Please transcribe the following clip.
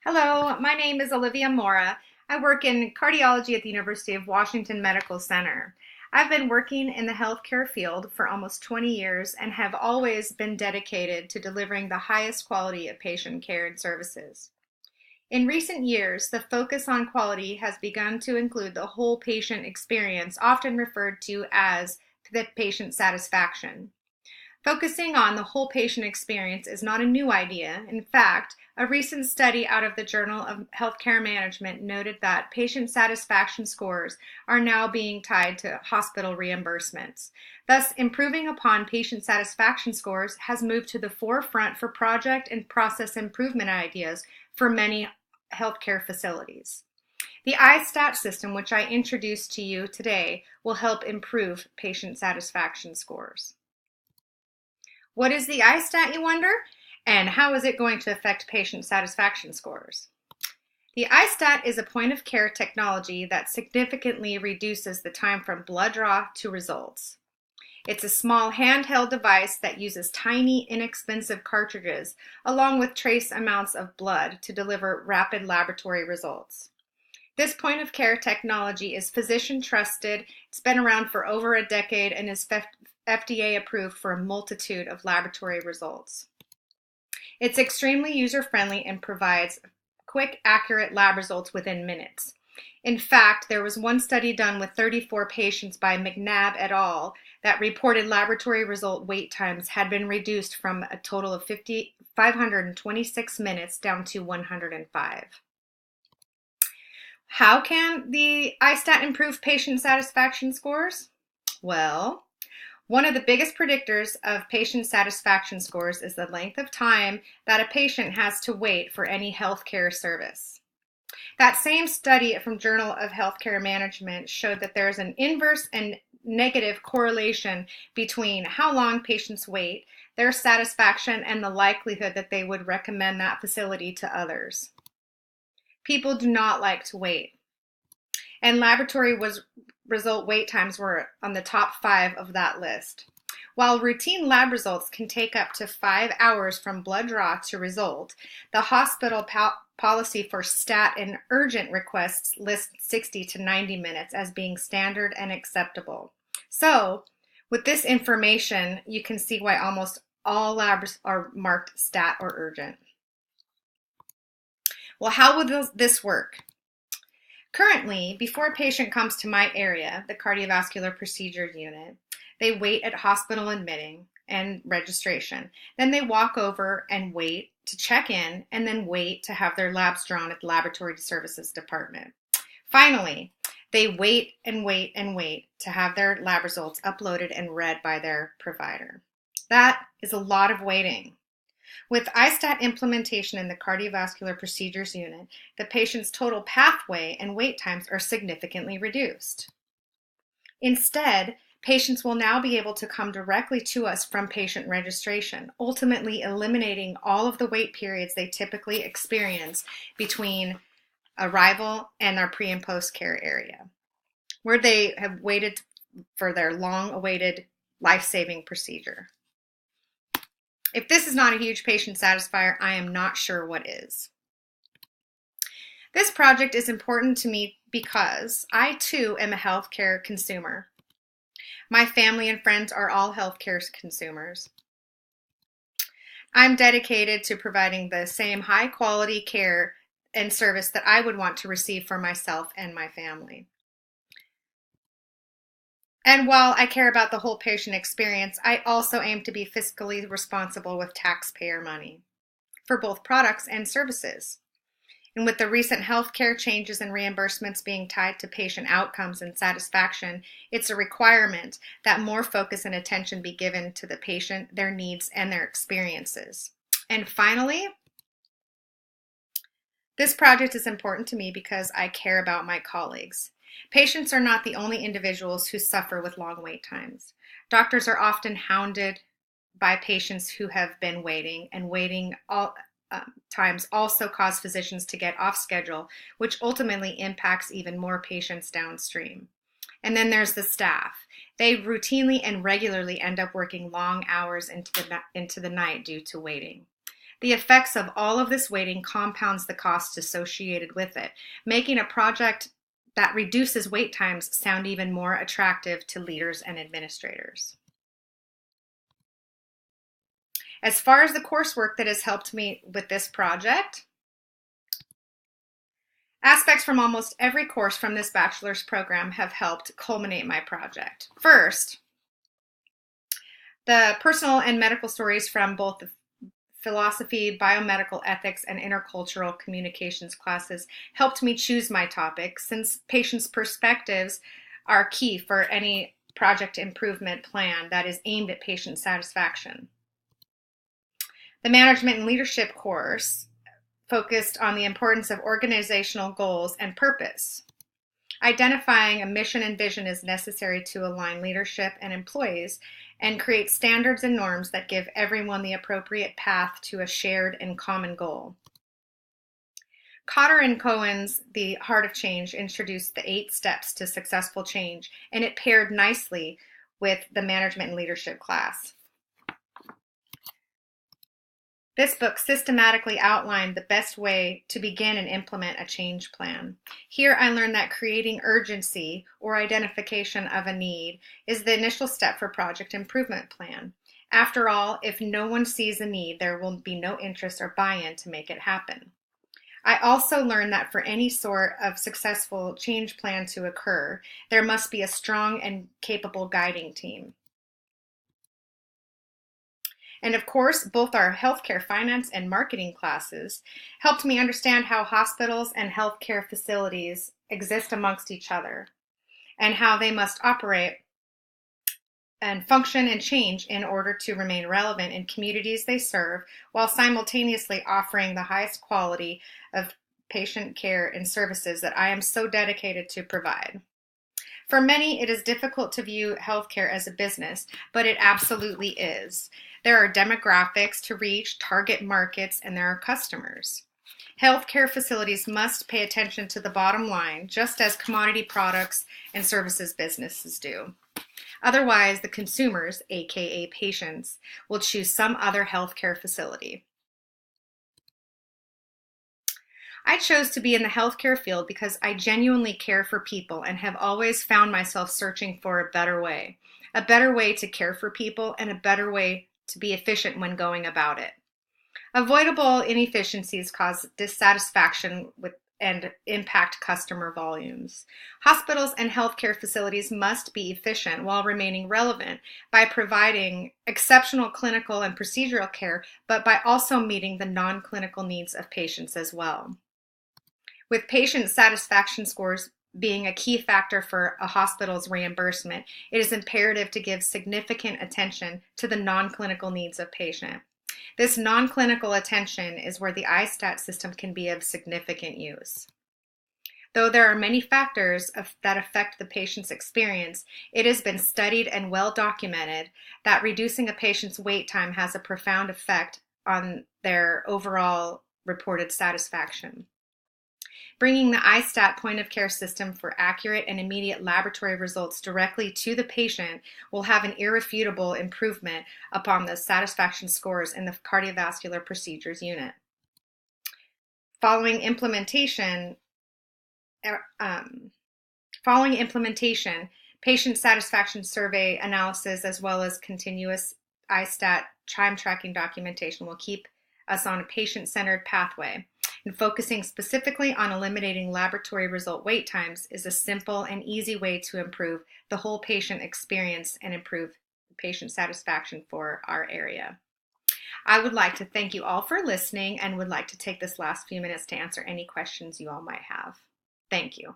Hello, my name is Olivia Mora. I work in cardiology at the University of Washington Medical Center. I've been working in the healthcare field for almost 20 years and have always been dedicated to delivering the highest quality of patient care and services. In recent years, the focus on quality has begun to include the whole patient experience, often referred to as the patient satisfaction. Focusing on the whole patient experience is not a new idea. In fact, a recent study out of the Journal of Healthcare Management noted that patient satisfaction scores are now being tied to hospital reimbursements. Thus, improving upon patient satisfaction scores has moved to the forefront for project and process improvement ideas for many healthcare facilities. The iStat system, which I introduced to you today, will help improve patient satisfaction scores. What is the iStat, you wonder? And how is it going to affect patient satisfaction scores? The iStat is a point-of-care technology that significantly reduces the time from blood draw to results. It's a small handheld device that uses tiny, inexpensive cartridges along with trace amounts of blood to deliver rapid laboratory results. This point-of-care technology is physician trusted. It's been around for over a decade and is FDA approved for a multitude of laboratory results. It's extremely user-friendly and provides quick, accurate lab results within minutes. In fact, there was one study done with 34 patients by McNabb et al. That reported laboratory result wait times had been reduced from a total of 526 minutes down to 105. How can the iStat improve patient satisfaction scores? Well, one of the biggest predictors of patient satisfaction scores is the length of time that a patient has to wait for any healthcare service. That same study from Journal of Healthcare Management showed that there is an inverse and negative correlation between how long patients wait, their satisfaction, and the likelihood that they would recommend that facility to others. People do not like to wait. And laboratory result wait times were on the top 5 of that list. While routine lab results can take up to 5 hours from blood draw to result, the hospital policy for stat and urgent requests lists 60 to 90 minutes as being standard and acceptable. So, with this information, you can see why almost all labs are marked stat or urgent. Well, how will this work? Currently, before a patient comes to my area, the cardiovascular procedures unit, they wait at hospital admitting and registration. Then they walk over and wait to check in and then wait to have their labs drawn at the laboratory services department. Finally, they wait and wait and wait to have their lab results uploaded and read by their provider. That is a lot of waiting. With iStat implementation in the cardiovascular procedures unit, the patient's total pathway and wait times are significantly reduced. Instead, patients will now be able to come directly to us from patient registration, ultimately eliminating all of the wait periods they typically experience between arrival and our pre- and post-care area, where they have waited for their long-awaited life-saving procedure. If this is not a huge patient satisfier, I am not sure what is. This project is important to me because I too am a healthcare consumer. My family and friends are all healthcare consumers. I'm dedicated to providing the same high quality care and service that I would want to receive for myself and my family. And while I care about the whole patient experience, I also aim to be fiscally responsible with taxpayer money for both products and services. And with the recent healthcare changes and reimbursements being tied to patient outcomes and satisfaction, it's a requirement that more focus and attention be given to the patient, their needs, and their experiences. And finally, this project is important to me because I care about my colleagues. Patients are not the only individuals who suffer with long wait times. Doctors are often hounded by patients who have been waiting, and waiting times also cause physicians to get off schedule, which ultimately impacts even more patients downstream. And then there's the staff. They routinely and regularly end up working long hours into the night due to waiting. The effects of all of this waiting compounds the costs associated with it, making a project that reduces wait times sound even more attractive to leaders and administrators. As far as the coursework that has helped me with this project, aspects from almost every course from this bachelor's program have helped culminate my project. First, the personal and medical stories from both the philosophy, biomedical ethics, and intercultural communications classes helped me choose my topic, since patients' perspectives are key for any project improvement plan that is aimed at patient satisfaction. The management and leadership course focused on the importance of organizational goals and purpose. Identifying a mission and vision is necessary to align leadership and employees and create standards and norms that give everyone the appropriate path to a shared and common goal. Cotter and Cohen's The Heart of Change introduced the 8 steps to successful change, and it paired nicely with the management and leadership class. This book systematically outlined the best way to begin and implement a change plan. Here I learned that creating urgency or identification of a need is the initial step for project improvement plan. After all, if no one sees a need, there will be no interest or buy-in to make it happen. I also learned that for any sort of successful change plan to occur, there must be a strong and capable guiding team. And of course, both our healthcare finance and marketing classes helped me understand how hospitals and healthcare facilities exist amongst each other and how they must operate and function and change in order to remain relevant in communities they serve, while simultaneously offering the highest quality of patient care and services that I am so dedicated to provide. For many, it is difficult to view healthcare as a business, but it absolutely is. There are demographics to reach, target markets, and there are customers. Healthcare facilities must pay attention to the bottom line, just as commodity products and services businesses do. Otherwise, the consumers, aka patients, will choose some other healthcare facility. I chose to be in the healthcare field because I genuinely care for people and have always found myself searching for a better way to care for people and a better way to be efficient when going about it. Avoidable inefficiencies cause dissatisfaction with and impact customer volumes. Hospitals and healthcare facilities must be efficient while remaining relevant by providing exceptional clinical and procedural care, but by also meeting the non-clinical needs of patients as well. With patient satisfaction scores being a key factor for a hospital's reimbursement, it is imperative to give significant attention to the non-clinical needs of patient. This non-clinical attention is where the iStat system can be of significant use. Though there are many factors that affect the patient's experience, it has been studied and well documented that reducing a patient's wait time has a profound effect on their overall reported satisfaction. Bringing the iStat point-of-care system for accurate and immediate laboratory results directly to the patient will have an irrefutable improvement upon the satisfaction scores in the cardiovascular procedures unit. Following implementation, patient satisfaction survey analysis as well as continuous iStat time tracking documentation will keep us on a patient-centered pathway. And focusing specifically on eliminating laboratory result wait times is a simple and easy way to improve the whole patient experience and improve patient satisfaction for our area. I would like to thank you all for listening and would like to take this last few minutes to answer any questions you all might have. Thank you.